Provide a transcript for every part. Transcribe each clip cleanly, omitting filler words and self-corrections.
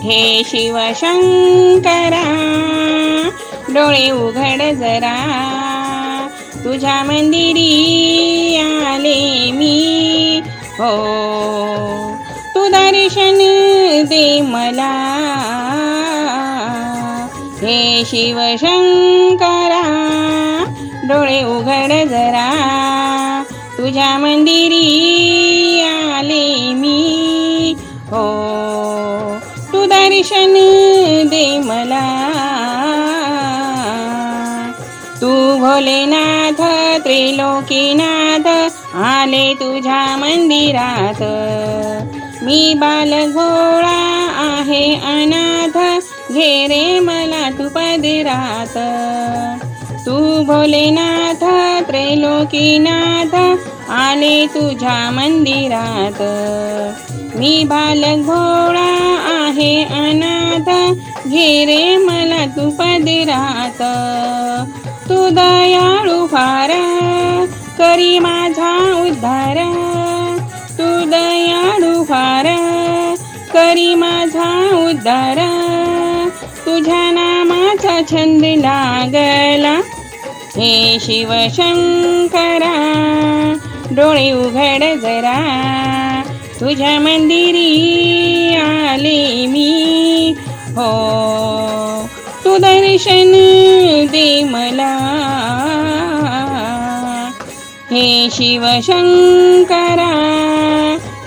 हे शिवशंकरा डोळे उघड जरा, तुझ्या मंदिरी आले मी हो, तू दर्शन दे मला. हे शिवशंकरा डोळे उघड जरा, तुझ्या मंदिरी आले मी हो, तू दर्शन दे मला. तू भोलेनाथ त्रिलोकीनाथ आले तुझ्या मंदिरात, मी बालघोळा आहे अनाथ, घे रे मला तू पदरात. तू भोलेनाथ त्रैलोकीनाथ आले तुझ्या मंदिरात, मी बालघोळा आहे अनाथ, घे रे मला तू पदरात. तू दयाळू फार करी माझा उद्धार, तू दयाळू फार करी माझा उद्धार, तुझ्या नामाचा छंद लागला. हे शिवशंकरा डोळे उघड जरा, तुझ्या मंदिरी आले मी हो, तू दर्शन दे मला. हे शिवशंकरा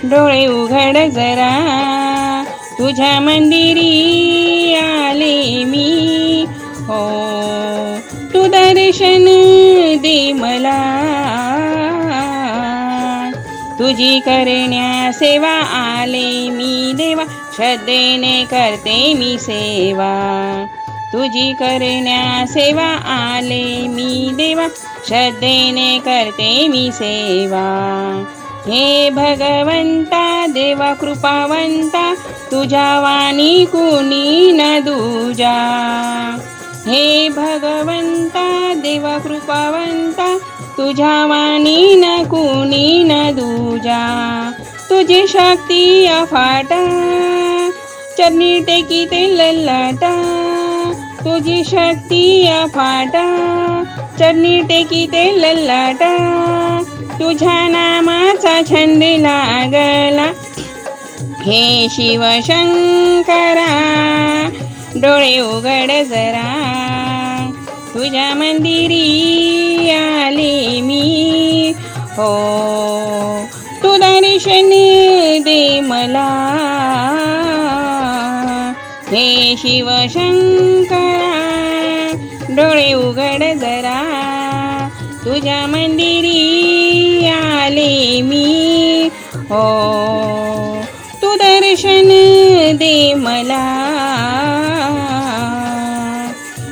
डोळे उघड जरा, तुझ्या मंदिरी आले मी हो, तू दर्शन दे मला. तुझी करण्या सेवा आले मी देवा, श्रद्धेने करते मी सेवा. तुझी करण्या सेवा आले मी देवा, श्रद्धेने करते मी सेवा. हे भगवंता देवा कृपावंता, तुझ्या वाणी कुणी न दूजा. हे भगवंता देवा कृपावंता, तुझ्या वाणी न कुणी न दूजा. तुझी शक्ती अफाट चरणी टेकीते ललाटा, तुझी शक्ती अफाट चरणी टेकीते ललाटा, तुझ्या नामाचा छंद लागला. हे शिवशंकरा डोळे उघड जरा, तुझ्या मंदिरी आले मी हो, तू दर्शन दे मला. हे शिवशंकरा डोळे उघड जरा, तुझ्या मंदिरी आले मी हो, तू दर्शन दे मला.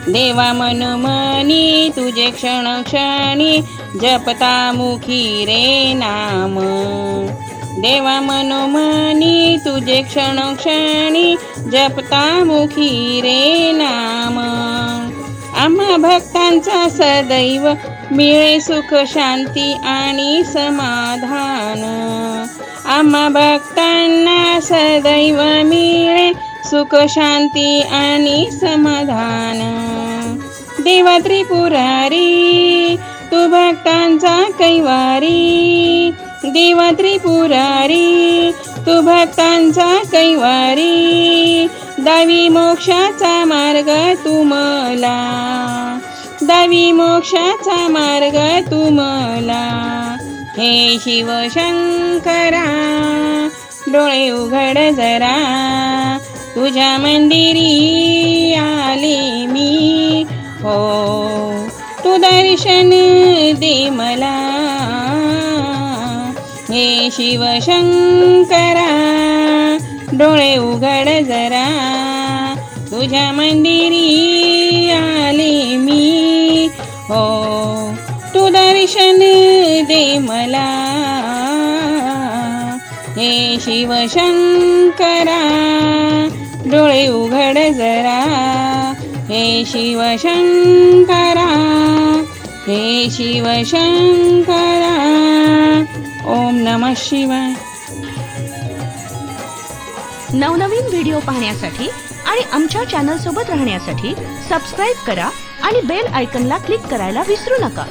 देवा मनोमनी तुझे क्षणी जपता मुखी रे नाम. देवा मनोमनी तुझे क्षणी जपता मुखी रे नाम. आम्हा भक्तांचा सदैव मिळे सुख शांती आणि समाधान. आम्हा भक्तांना सदैव मिळे सुख शांती आणि समाधान. देवा त्रिपुरारी तू भक्तांचा कैवारी, देवा त्रिपुरारी तू भक्तांचा कैवारी. दावी मोक्षाचा मार्ग तू मला, दावी मोक्षाचा मार्ग तू मला. हे शिवशंकरा डोळे उघड जरा, तुझ्या मंदिरी आले मी हो, तू दर्शन दे मला. हे शिवशंकरा डोळे उघड जरा, तुझ्या मंदिरी आले मी हो, तू दर्शन दे मला. हे शिवशंकरा डोळे उघड जरा, हे शिवशंकरा, हे शिवशंकरा. ओम नमः शिवाय. नवनवीन व्हिडिओ पाहण्यासाठी आणि आमच्या चॅनल सोबत राहण्यासाठी सबस्क्राइब करा आणि बेल आयकॉनला क्लिक करायला विसरू नका.